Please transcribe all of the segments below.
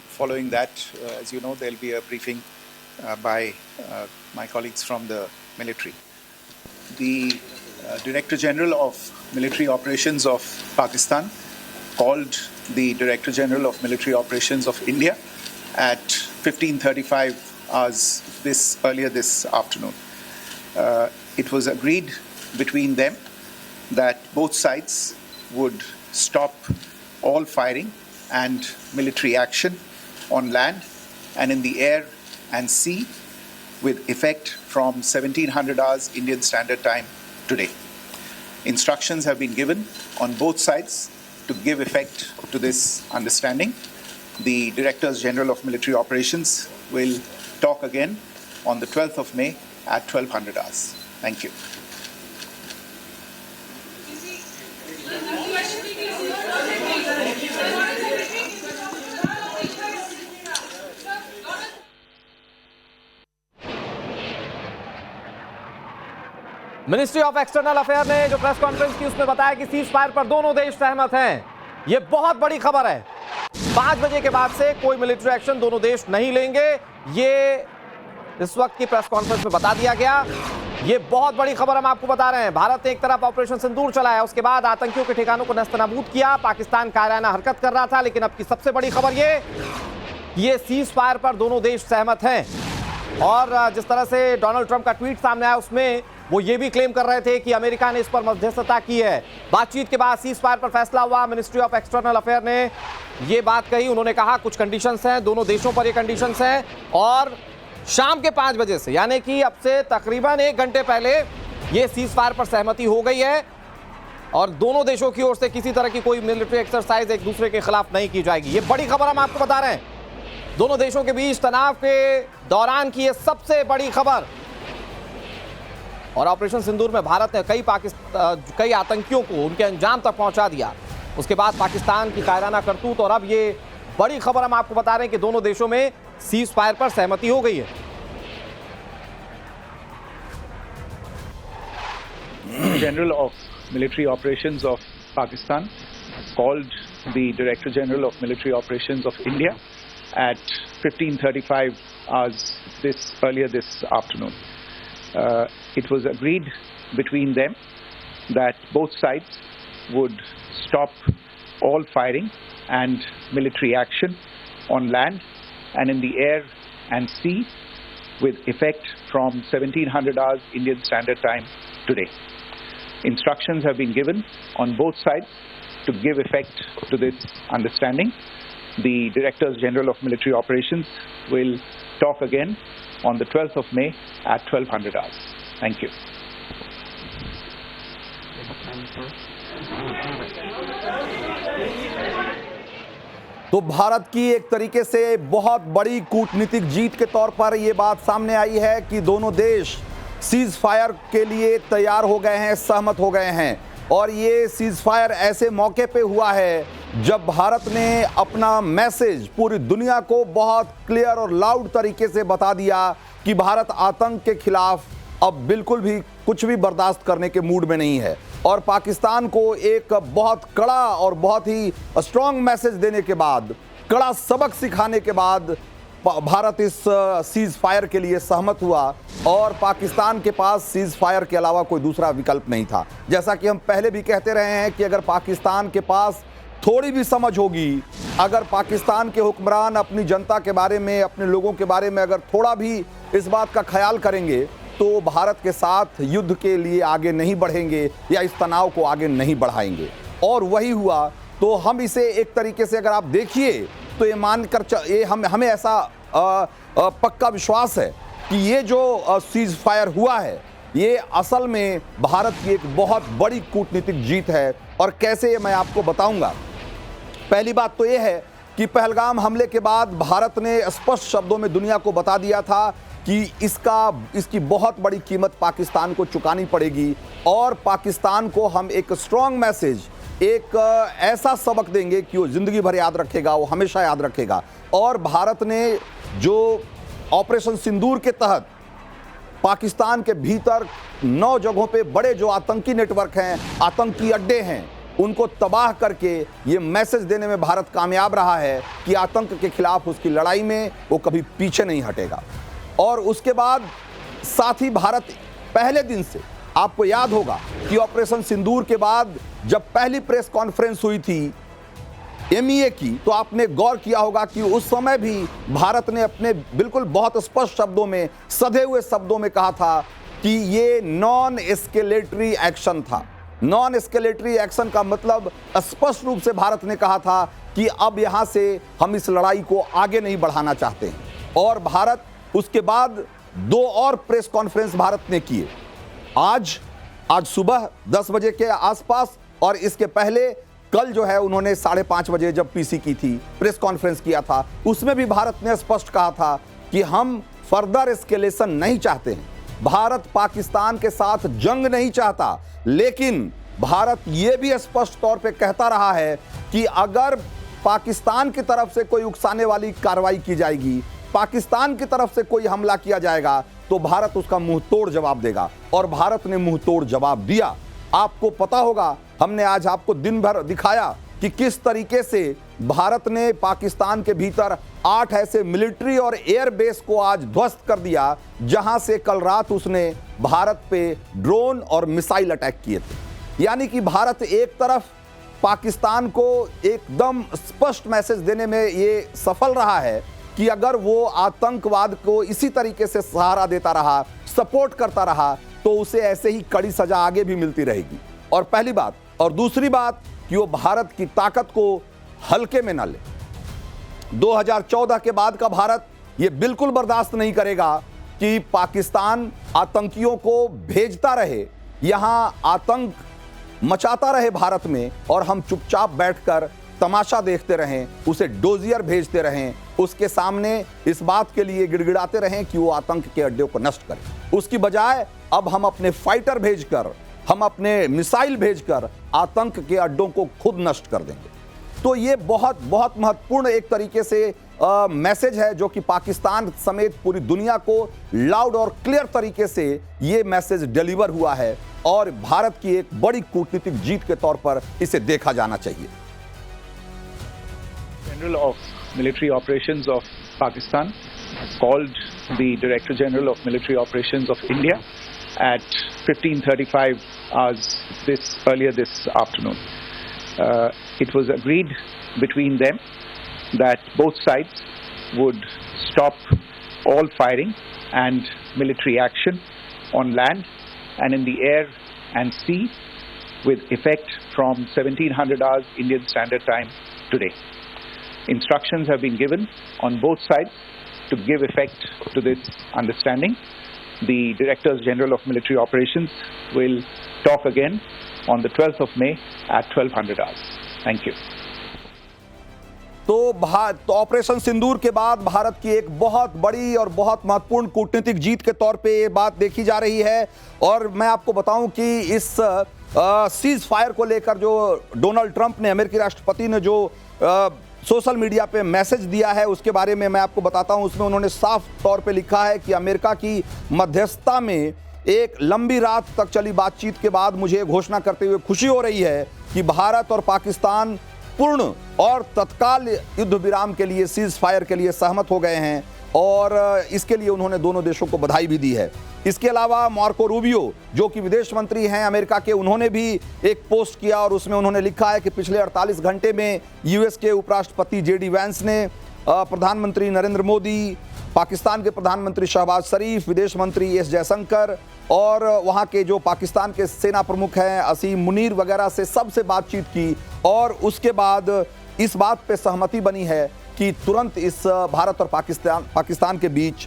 Following that, as you know, there'll be a briefing by my colleagues from the military. The Director General of Military Operations of Pakistan called the Director General of Military Operations of India at 15:35 hours earlier this afternoon. It was agreed between them that both sides would stop all firing and military action on land and in the air and sea with effect from 1700 hours Indian Standard Time today. Instructions have been given on both sides to give effect to this understanding. The Directors General of Military Operations will talk again on the 12th of May at 1200 hours. Thank you. Ministry of external affair ने जो press conference की उसमें बताया कि cease fire पर दोनों देश सहमत हैं। यह बहुत बड़ी खबर है। 5 बजे के बाद से कोई मिलिट्री एक्शन दोनों देश नहीं लेंगे, ये इस वक्त की प्रेस कॉन्फ्रेंस में बता दिया गया। ये बहुत बड़ी खबर हम आपको बता रहे हैं। भारत ने एक तरफ ऑपरेशन सिंदूर चलाया, उसके बाद आतंकियों के ठिकानों को नस्तनाबूद किया। पाकिस्तान कायराना हरकत कर रहा था, लेकिन अब की सबसे बड़ी खबर ये सीज फायर पर दोनों देश सहमत हैं। और जिस तरह से डोनाल्ड ट्रंप का ट्वीट सामने आया, उसमें वो ये भी क्लेम कर रहे थे कि अमेरिका ने इस पर मध्यस्थता की है। बातचीत के बाद सीज फायर पर फैसला हुआ। मिनिस्ट्री ऑफ एक्सटर्नल अफेयर ने ये बात कही। उन्होंने कहा कुछ कंडीशंस हैं, दोनों देशों पर ये कंडीशंस हैं, और शाम के 5 बजे से, यानी कि अब से तकरीबन 1 घंटे पहले ये सीज फायर पर सहमति हो गई है और दोनों देशों की ओर से किसी तरह की कोई मिलिट्री एक्सरसाइज एक दूसरे के खिलाफ नहीं की जाएगी। ये बड़ी खबर हम आपको बता रहे हैं। दोनों देशों के बीच तनाव के दौरान की ये सबसे बड़ी खबर। और ऑपरेशन सिंदूर में भारत ने कई आतंकियों को उनके अंजाम तक पहुंचा दिया। उसके बाद पाकिस्तान की कायराना करतूत, और अब ये बड़ी खबर हम आपको बता रहे हैं कि दोनों देशों में सीज फायर पर सहमति हो गई है। General of Military Operations of Pakistan called the Director General of Military Operations of India at 15:35 hours earlier this afternoon. It was agreed between them that both sides would stop all firing and military action on land and in the air and sea with effect from 1700 hours Indian Standard Time today. Instructions have been given on both sides to give effect to this understanding. The Directors General of Military Operations will talk again on the 12th of May at 1200 hours. Thank you. तो भारत की एक तरीके से बहुत बड़ी कूटनीतिक जीत के तौर पर यह बात सामने आई है कि दोनों देश सीज फायर के लिए तैयार हो गए हैं, सहमत हो गए हैं। और ये सीज फायर ऐसे मौके पे हुआ है जब भारत ने अपना मैसेज पूरी दुनिया को बहुत क्लियर और लाउड तरीके से बता दिया कि भारत आतंक के खिलाफ अब बिल्कुल भी कुछ भी बर्दाश्त करने के मूड में नहीं है। और पाकिस्तान को एक बहुत कड़ा और बहुत ही स्ट्रांग मैसेज देने के बाद, कड़ा सबक सिखाने के बाद भारत इस सीज फायर के लिए सहमत हुआ। और पाकिस्तान के पास सीज फायर के अलावा कोई दूसरा विकल्प नहीं था। जैसा कि हम पहले भी कहते रहे हैं कि अगर पाकिस्तान के पास थोड़ी भी समझ होगी, अगर पाकिस्तान के हुक्मरान अपनी जनता के बारे में, अपने लोगों के बारे में अगर थोड़ा भी इस बात का ख्याल करेंगे, तो भारत के साथ युद्ध के लिए आगे नहीं बढ़ेंगे या इस तनाव को आगे नहीं बढ़ाएंगे। और वही हुआ। तो हम इसे एक तरीके से अगर आप देखिए तो ये मानकर हमें ऐसा पक्का विश्वास है कि ये जो सीज फायर हुआ है, ये असल में भारत की एक बहुत बड़ी कूटनीतिक जीत है। और कैसे मैं आपको बताऊंगा। पहली बात तो ये है कि पहलगाम हमले के बाद भारत ने स्पष्ट शब्दों में दुनिया को बता दिया था कि इसकी बहुत बड़ी कीमत पाकिस्तान को चुकानी पड़ेगी। और पाकिस्तान को हम एक स्ट्रॉन्ग मैसेज, एक ऐसा सबक देंगे कि वो ज़िंदगी भर याद रखेगा, वो हमेशा याद रखेगा। और भारत ने जो ऑपरेशन सिंदूर के तहत पाकिस्तान के भीतर 9 जगहों पे बड़े जो आतंकी नेटवर्क हैं, आतंकी अड्डे हैं, उनको तबाह करके ये मैसेज देने में भारत कामयाब रहा है कि आतंक के खिलाफ उसकी लड़ाई में वो कभी पीछे नहीं हटेगा। और उसके बाद साथ ही भारत पहले दिन से, आपको याद होगा कि ऑपरेशन सिंदूर के बाद जब पहली प्रेस कॉन्फ्रेंस हुई थी MEA की, तो आपने गौर किया होगा कि उस समय भी भारत ने अपने बिल्कुल बहुत स्पष्ट शब्दों में, सधे हुए शब्दों में कहा था कि ये नॉन एस्केलेटरी एक्शन था। नॉन एस्केलेटरी एक्शन का मतलब स्पष्ट रूप से भारत ने कहा था कि अब यहां से हम इस लड़ाई को आगे नहीं बढ़ाना चाहते हैं। और भारत उसके बाद 2 और प्रेस कॉन्फ्रेंस भारत ने किए, आज सुबह 10 बजे के आसपास, और इसके पहले कल जो है उन्होंने 5:30 बजे जब PC की थी, प्रेस कॉन्फ्रेंस किया था, उसमें भी भारत ने स्पष्ट कहा था कि हम फर्दर एस्केलेशन नहीं चाहते हैं। भारत पाकिस्तान के साथ जंग नहीं चाहता, लेकिन भारत यह भी स्पष्ट तौर पे कहता रहा है कि अगर पाकिस्तान की तरफ से कोई उकसाने वाली कार्रवाई की जाएगी, पाकिस्तान की तरफ से कोई हमला किया जाएगा, तो भारत उसका मुंह तोड़ जवाब देगा। और भारत ने मुंह तोड़ जवाब दिया। आपको पता होगा, हमने आज आपको दिन भर दिखाया कि किस तरीके से भारत ने पाकिस्तान के भीतर 8 ऐसे मिलिट्री और एयर बेस को आज ध्वस्त कर दिया, जहां से कल रात उसने भारत पे ड्रोन और मिसाइल अटैक किए थे। यानी कि भारत एक तरफ पाकिस्तान को एकदम स्पष्ट मैसेज देने में ये सफल रहा है कि अगर वो आतंकवाद को इसी तरीके से सहारा देता रहा, सपोर्ट करता रहा, तो उसे ऐसे ही कड़ी सजा आगे भी मिलती रहेगी। और पहली बात, और दूसरी बात कि वो भारत की ताकत को हल्के में न ले। 2014 के बाद का भारत ये बिल्कुल बर्दाश्त नहीं करेगा कि पाकिस्तान आतंकियों को भेजता रहे, यहां आतंक मचाता रहे भारत में, और हम चुपचाप बैठकर तमाशा देखते रहें, उसे डोजियर भेजते रहें, उसके सामने इस बात के लिए गिड़गिड़ाते रहें कि वो आतंक के अड्डों को नष्ट करे। उसकी बजाय अब हम अपने फाइटर भेजकर, हम अपने मिसाइल भेजकर आतंक के अड्डों को खुद नष्ट कर देंगे। तो ये बहुत बहुत महत्वपूर्ण एक तरीके से मैसेज है, जो कि पाकिस्तान समेत पूरी दुनिया को लाउड और क्लियर तरीके से ये मैसेज डिलीवर हुआ है, और भारत की एक बड़ी कूटनीतिक जीत के तौर पर इसे देखा जाना चाहिए। General of Military Operations of Pakistan called the Director General of Military Operations of India at 15:35 hours earlier this afternoon. It was agreed between them that both sides would stop all firing and military action on land and in the air and sea with effect from 1700 hours Indian Standard Time today. Instructions have been given on both sides to give effect to this understanding. The Directors General of Military Operations will talk again on the 12th of May at 1200 hours. Thank you. तो operation सिंदूर के बाद भारत की एक बहुत बड़ी और बहुत महत्वपूर्ण कूटनीतिक जीत के तौर पे ये बात देखी जा रही है। और मैं आपको बताऊं कि इस सीज फायर को लेकर जो डोनाल्ड ट्रंप ने, अमेरिकी राष्ट्रपति ने जो सोशल मीडिया पे मैसेज दिया है, उसके बारे में मैं आपको बताता हूं। उसमें उन्होंने साफ तौर पे लिखा है कि अमेरिका की मध्यस्थता में एक लंबी रात तक चली बातचीत के बाद मुझे घोषणा करते हुए खुशी हो रही है कि भारत और पाकिस्तान पूर्ण और तत्काल युद्ध विराम के लिए, सीज फायर के लिए सहमत हो गए हैं, और इसके लिए उन्होंने दोनों देशों को बधाई भी दी है। इसके अलावा मार्को रूबियो, जो कि विदेश मंत्री हैं अमेरिका के, उन्होंने भी एक पोस्ट किया और उसमें उन्होंने लिखा है कि पिछले 48 घंटे में यूएस के उपराष्ट्रपति JD वैंस ने, प्रधानमंत्री नरेंद्र मोदी, पाकिस्तान के प्रधानमंत्री शहबाज शरीफ, विदेश मंत्री एस जयशंकर और वहाँ के जो पाकिस्तान के सेना प्रमुख हैं असीम मुनीर वगैरह से सबसे बातचीत की, और उसके बाद इस बात पे सहमति बनी है कि तुरंत इस भारत और पाकिस्तान के बीच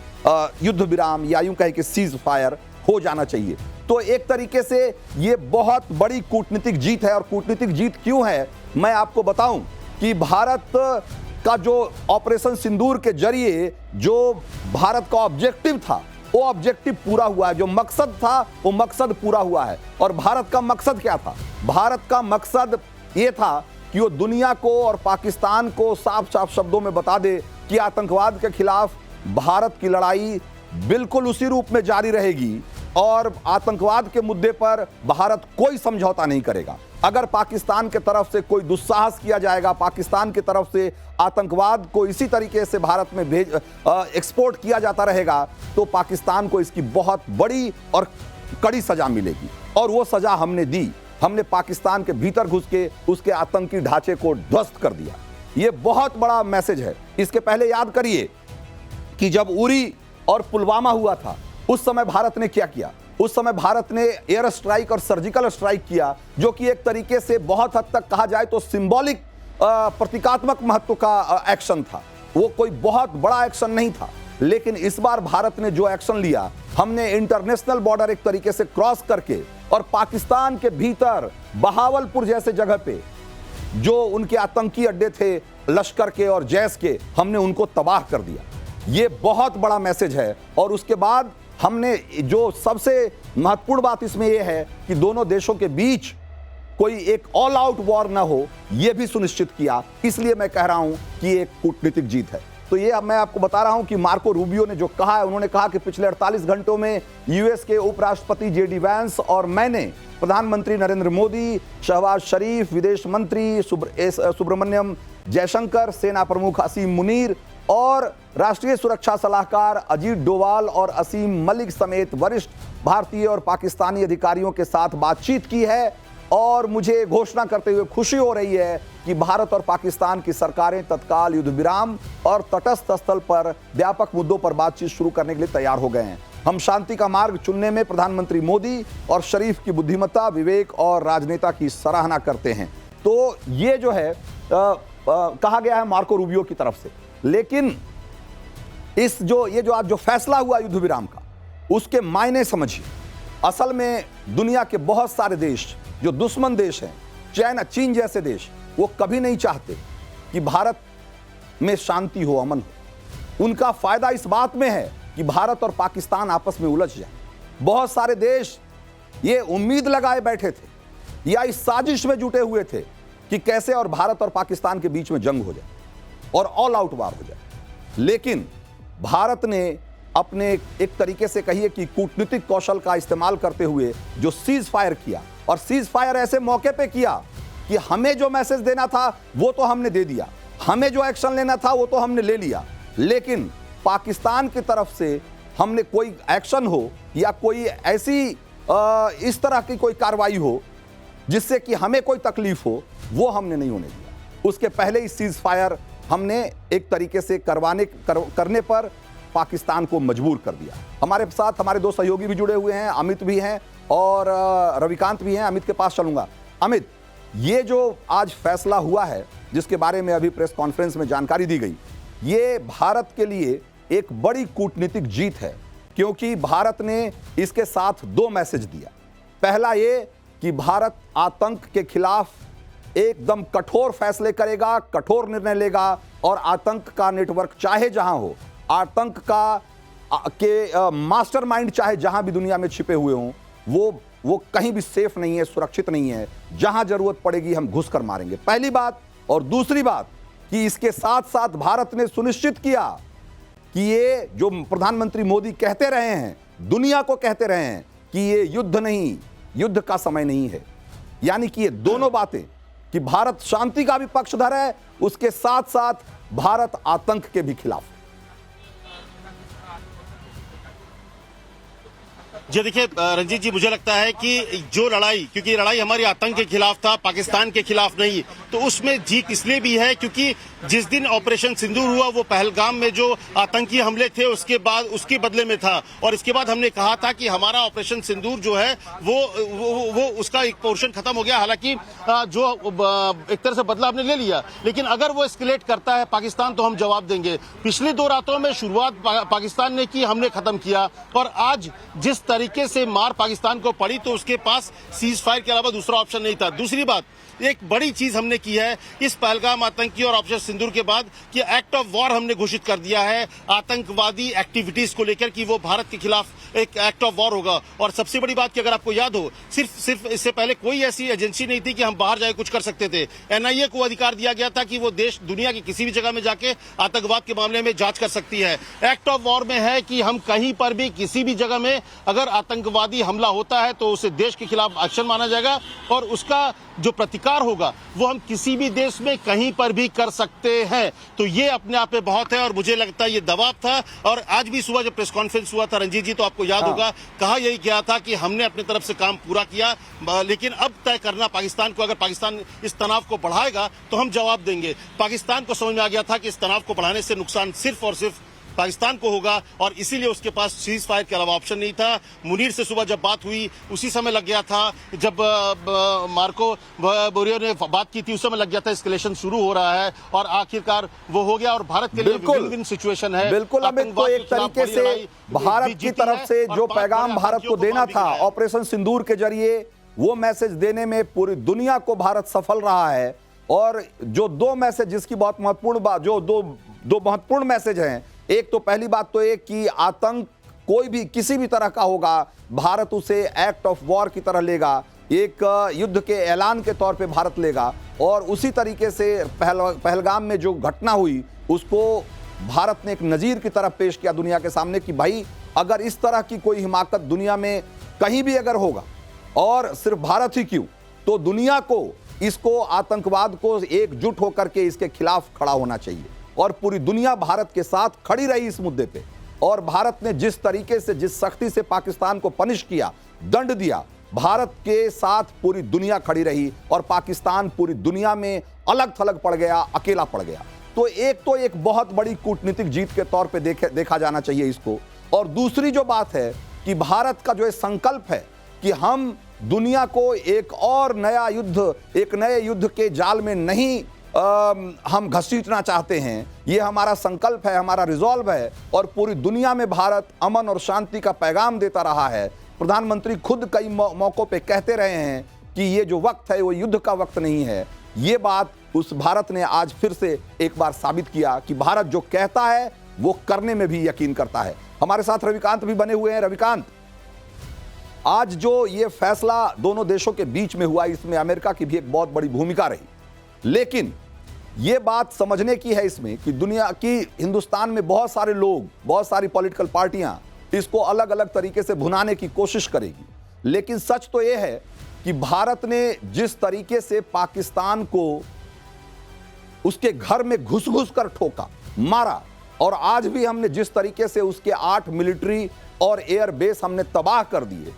युद्ध विराम, या यूं कहें कि सीज फायर हो जाना चाहिए। तो एक तरीके से ये बहुत बड़ी कूटनीतिक जीत है। और कूटनीतिक जीत क्यों है, मैं आपको बताऊं कि भारत का जो ऑपरेशन सिंदूर के जरिए जो भारत का ऑब्जेक्टिव था, वो ऑब्जेक्टिव पूरा हुआ है। जो मकसद था वो मकसद पूरा हुआ है। और भारत का मकसद क्या था? भारत का मकसद ये था कि वो दुनिया को और पाकिस्तान को साफ साफ शब्दों में बता दे कि आतंकवाद के खिलाफ भारत की लड़ाई बिल्कुल उसी रूप में जारी रहेगी, और आतंकवाद के मुद्दे पर भारत कोई समझौता नहीं करेगा। अगर पाकिस्तान के तरफ से कोई दुस्साहस किया जाएगा, पाकिस्तान की तरफ से आतंकवाद को इसी तरीके से भारत में एक्सपोर्ट किया जाता रहेगा, तो पाकिस्तान को इसकी बहुत बड़ी और कड़ी सजा मिलेगी। और वो सजा हमने दी। हमने पाकिस्तान के भीतर घुस के उसके आतंकी ढांचे को ध्वस्त कर दिया। ये बहुत बड़ा मैसेज है। इसके पहले याद करिए कि जब उरी और पुलवामा हुआ था, उस समय भारत ने क्या किया? उस समय भारत ने एयर स्ट्राइक और सर्जिकल स्ट्राइक किया, जो कि एक तरीके से बहुत हद तक कहा जाए तो सिंबॉलिक प्रतीकात्मक महत्व का एक्शन था। वो कोई बहुत बड़ा एक्शन नहीं था। लेकिन इस बार भारत ने जो एक्शन लिया, हमने इंटरनेशनल बॉर्डर एक तरीके से क्रॉस करके और पाकिस्तान के भीतर बहावलपुर जैसे जगह पे जो उनके आतंकी अड्डे थे लश्कर के और जैश के, हमने उनको तबाह कर दिया। ये बहुत बड़ा मैसेज है। और उसके बाद हमने जो सबसे महत्वपूर्ण बात इसमें यह है कि दोनों देशों के बीच कोई एक ऑल आउट वॉर ना हो, यह भी सुनिश्चित किया। इसलिए मैं कह रहा हूं कि एक कूटनीतिक जीत है। तो ये अब मैं आपको बता रहा हूं कि मार्को रूबियो ने जो कहा है, उन्होंने कहा कि पिछले 48 घंटों में यूएस के उपराष्ट्रपति जेडी वैंस और मैंने प्रधानमंत्री नरेंद्र मोदी, शहबाज शरीफ, विदेश मंत्री सुब्रमण्यम जयशंकर, सेना प्रमुख असीम मुनीर और राष्ट्रीय सुरक्षा सलाहकार अजीत डोवाल और असीम मलिक समेत वरिष्ठ भारतीय और पाकिस्तानी अधिकारियों के साथ बातचीत की है। और मुझे घोषणा करते हुए खुशी हो रही है कि भारत और पाकिस्तान की सरकारें तत्काल युद्ध विराम और तटस्थ स्थल पर व्यापक मुद्दों पर बातचीत शुरू करने के लिए तैयार हो गए हैं। हम शांति का मार्ग चुनने में प्रधानमंत्री मोदी और शरीफ की बुद्धिमत्ता, विवेक और राजनेता की सराहना करते हैं। तो ये जो है कहा गया है मार्को रूबियो की तरफ से। लेकिन ये जो आज जो फैसला हुआ युद्ध विराम का, उसके मायने समझिए। असल में दुनिया के बहुत सारे देश जो दुश्मन देश हैं, चीन जैसे देश, वो कभी नहीं चाहते कि भारत में शांति हो, अमन हो। उनका फायदा इस बात में है कि भारत और पाकिस्तान आपस में उलझ जाए। बहुत सारे देश ये उम्मीद लगाए बैठे थे या इस साजिश में जुटे हुए थे कि कैसे और भारत और पाकिस्तान के बीच में जंग हो जाए और ऑल आउट वार हो जाए। लेकिन भारत ने अपने एक तरीके से कहिए कि कूटनीतिक कौशल का इस्तेमाल करते हुए जो सीज फायर किया, और सीज फायर ऐसे मौके पे किया कि हमें जो मैसेज देना था वो तो हमने दे दिया, हमें जो एक्शन लेना था वो तो हमने ले लिया। लेकिन पाकिस्तान की तरफ से हमने कोई एक्शन हो या कोई ऐसी इस तरह की कोई कार्रवाई हो जिससे कि हमें कोई तकलीफ हो, वो हमने नहीं होने दिया। उसके पहले ही सीज फायर हमने एक तरीके से करने पर पाकिस्तान को मजबूर कर दिया। हमारे साथ हमारे दो सहयोगी भी जुड़े हुए हैं, अमित भी हैं और रविकांत भी हैं। अमित के पास चलूंगा। अमित, ये जो आज फैसला हुआ है जिसके बारे में अभी प्रेस कॉन्फ्रेंस में जानकारी दी गई, ये भारत के लिए एक बड़ी कूटनीतिक जीत है, क्योंकि भारत ने इसके साथ दो मैसेज दिया। पहला ये कि भारत आतंक के खिलाफ एकदम कठोर फैसले करेगा, कठोर निर्णय लेगा और आतंक का नेटवर्क चाहे जहां हो, आतंक के मास्टरमाइंड चाहे जहां भी दुनिया में छिपे हुए हों, वो कहीं भी सेफ नहीं है, सुरक्षित नहीं है। जहां जरूरत पड़ेगी हम घुस कर मारेंगे, पहली बात। और दूसरी बात कि इसके साथ साथ भारत ने सुनिश्चित किया कि ये जो प्रधानमंत्री मोदी कहते रहे हैं, दुनिया को कहते रहे हैं कि ये युद्ध नहीं, युद्ध का समय नहीं है। यानी कि ये दोनों बातें कि भारत शांति का भी पक्षधर है, उसके साथ साथ भारत आतंक के भी खिलाफ। जी देखिए रंजीत जी, मुझे लगता है कि जो लड़ाई, क्योंकि लड़ाई हमारी आतंक के खिलाफ था, पाकिस्तान के खिलाफ नहीं, तो उसमें जीत इसलिए भी है क्योंकि जिस दिन ऑपरेशन सिंदूर हुआ वो पहलगाम में जो आतंकी हमले थे उसके बाद उसके बदले में था। और इसके बाद हमने कहा था कि हमारा ऑपरेशन सिंदूर जो है वो उसका एक पोर्शन खत्म हो गया। हालांकि जो एक तरह से बदला हमने ले लिया, लेकिन अगर वो एस्केलेट करता है पाकिस्तान तो हम जवाब देंगे। पिछली 2 रातों में शुरुआत पाकिस्तान ने की, हमने खत्म किया। और आज जिस तरीके से मार पाकिस्तान को पड़ी तो उसके पास सीज फायर के अलावा दूसरा ऑप्शन नहीं था। दूसरी बात, एक बड़ी चीज हमने की है इस पहलगाम आतंकी और ऑपरेशन सिंदूर के बाद कि एक्ट ऑफ वॉर हमने घोषित कर दिया है आतंकवादी एक्टिविटीज को लेकर कि वो भारत के खिलाफ एक एक्ट ऑफ वॉर होगा। और सबसे बड़ी बात कि अगर आपको याद हो सिर्फ इससे पहले कोई ऐसी एजेंसी नहीं थी कि हम बाहर जाके कुछ कर सकते थे। एनआईए को अधिकार दिया गया था कि वो देश दुनिया की किसी भी जगह में जाके आतंकवाद के मामले में जांच कर सकती है। एक्ट ऑफ वॉर में है कि हम कहीं पर भी किसी भी जगह में अगर आतंकवादी हमला होता है तो उसे देश के खिलाफ एक्शन माना जाएगा और उसका जो प्रतिकार होगा वो हम किसी भी देश में कहीं पर भी कर सकते हैं। तो ये अपने आप में बहुत है और मुझे लगता है ये दबाव था। और आज भी सुबह जब प्रेस कॉन्फ्रेंस हुआ था रंजीत जी, तो आपको याद होगा कहा यही किया था कि हमने अपनी तरफ से काम पूरा किया, लेकिन अब तय करना पाकिस्तान को, अगर पाकिस्तान इस तनाव को बढ़ाएगा तो हम जवाब देंगे। पाकिस्तान को समझ में आ गया था कि इस तनाव को बढ़ाने से नुकसान सिर्फ और सिर्फ पाकिस्तान को होगा और इसीलिए उसके पास सीज फायर के अलावा ऑप्शन नहीं था। मुनीर से सुबह जब बात हुई उसी समय लग गया था, जब मार्को बोरियो ने बात की थी उस समय लग गया था एस्केलेशन शुरू हो रहा है और आखिरकार वो हो गया और भारत के लिए विन विन सिचुएशन है। बिल्कुल, अमित को एक तरीके से भारत की तरफ से जो पैगाम भारत को देना था ऑपरेशन सिंदूर के जरिए, वो मैसेज देने में पूरी दुनिया को भारत सफल रहा है। और जो दो मैसेज जिसकी बहुत महत्वपूर्ण बात, जो दो महत्वपूर्ण मैसेज हैं, एक तो पहली बात तो एक कि आतंक कोई भी किसी भी तरह का होगा भारत उसे एक्ट ऑफ वॉर की तरह लेगा, एक युद्ध के ऐलान के तौर पे भारत लेगा। और उसी तरीके से पहलगाम में जो घटना हुई उसको भारत ने एक नजीर की तरह पेश किया दुनिया के सामने कि भाई अगर इस तरह की कोई हिमाकत दुनिया में कहीं भी अगर होगा और सिर्फ भारत ही क्यों, तो दुनिया को इसको आतंकवाद को एकजुट होकर के इसके खिलाफ खड़ा होना चाहिए। और पूरी दुनिया भारत के साथ खड़ी रही इस मुद्दे पे। और भारत ने जिस तरीके से, जिस सख्ती से पाकिस्तान को पनिश किया, दंड दिया, भारत के साथ पूरी दुनिया खड़ी रही और पाकिस्तान पूरी दुनिया में अलग थलग पड़ गया, अकेला पड़ गया। तो एक बहुत बड़ी कूटनीतिक जीत के तौर पे देखा जाना चाहिए इसको। और दूसरी जो बात है कि भारत का जो ये संकल्प है कि हम दुनिया को एक और नया युद्ध, एक नए युद्ध के जाल में नहीं हम घसीटना चाहते हैं, ये हमारा संकल्प है, हमारा रिजॉल्व है। और पूरी दुनिया में भारत अमन और शांति का पैगाम देता रहा है। प्रधानमंत्री खुद कई मौकों पे कहते रहे हैं कि ये जो वक्त है वो युद्ध का वक्त नहीं है। ये बात उस भारत ने आज फिर से एक बार साबित किया कि भारत जो कहता है वो करने में भी यकीन करता है। हमारे साथ रविकांत भी बने हुए हैं। रविकांत, आज जो ये फैसला दोनों देशों के बीच में हुआ, इसमें अमेरिका की भी एक बहुत बड़ी भूमिका रही, लेकिन ये बात समझने की है इसमें कि दुनिया की, हिंदुस्तान में बहुत सारे लोग, बहुत सारी पॉलिटिकल पार्टियां इसको अलग अलग तरीके से भुनाने की कोशिश करेगी। लेकिन सच तो यह है कि भारत ने जिस तरीके से पाकिस्तान को उसके घर में घुस घुस कर ठोका, मारा, और आज भी हमने जिस तरीके से उसके 8 मिलिट्री और एयर बेस हमने तबाह कर दिए,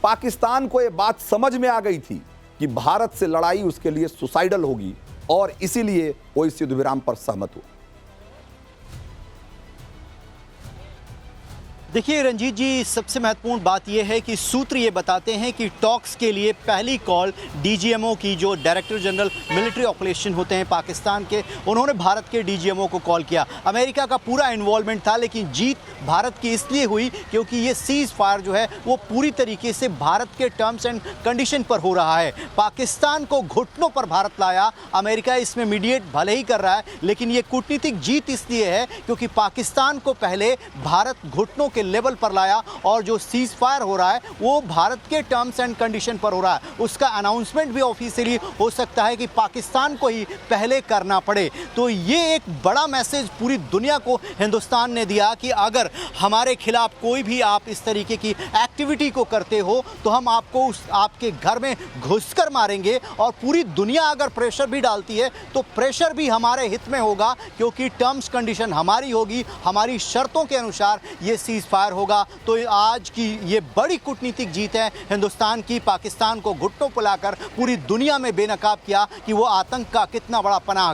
पाकिस्तान को यह बात समझ में आ गई थी कि भारत से लड़ाई उसके लिए सुसाइडल होगी और इसीलिए वो इस युद्ध विराम पर सहमत हुआ। देखिए रंजीत जी, सबसे महत्वपूर्ण बात यह है कि सूत्र ये बताते हैं कि टॉक्स के लिए पहली कॉल डीजीएमओ की, जो डायरेक्टर जनरल मिलिट्री ऑपरेशन होते हैं पाकिस्तान के, उन्होंने भारत के डीजीएमओ को कॉल किया। अमेरिका का पूरा इन्वॉल्वमेंट था, लेकिन जीत भारत की इसलिए हुई क्योंकि ये सीज फायर जो है वो पूरी तरीके से भारत के टर्म्स एंड कंडीशन पर हो रहा है। पाकिस्तान को घुटनों पर भारत लाया, अमेरिका इसमें मीडिएट भले ही कर रहा है, लेकिन ये कूटनीतिक जीत इसलिए है क्योंकि पाकिस्तान को पहले भारत घुटनों के लेवल पर लाया और जो सीज फायर हो रहा है वो भारत के टर्म्स एंड कंडीशन पर हो रहा है। उसका अनाउंसमेंट भी ऑफिशियली हो सकता है कि पाकिस्तान को ही पहले करना पड़े। तो ये एक बड़ा मैसेज पूरी दुनिया को हिंदुस्तान ने दिया कि अगर हमारे खिलाफ कोई भी आप इस तरीके की एक्टिविटी को करते हो तो हम आपको आपके घर में घुसकर मारेंगे। और पूरी दुनिया अगर प्रेशर भी डालती है तो प्रेशर भी हमारे हित में होगा, क्योंकि टर्म्स कंडीशन हमारी होगी, हमारी शर्तों के अनुसार ये सीज फायर होगा। तो आज की ये बड़ी कूटनीतिक जीत है हिंदुस्तान की, पाकिस्तान को घुटनों पर लाकर पूरी दुनिया में बेनकाब किया कि वो आतंक का कितना बड़ा पनाह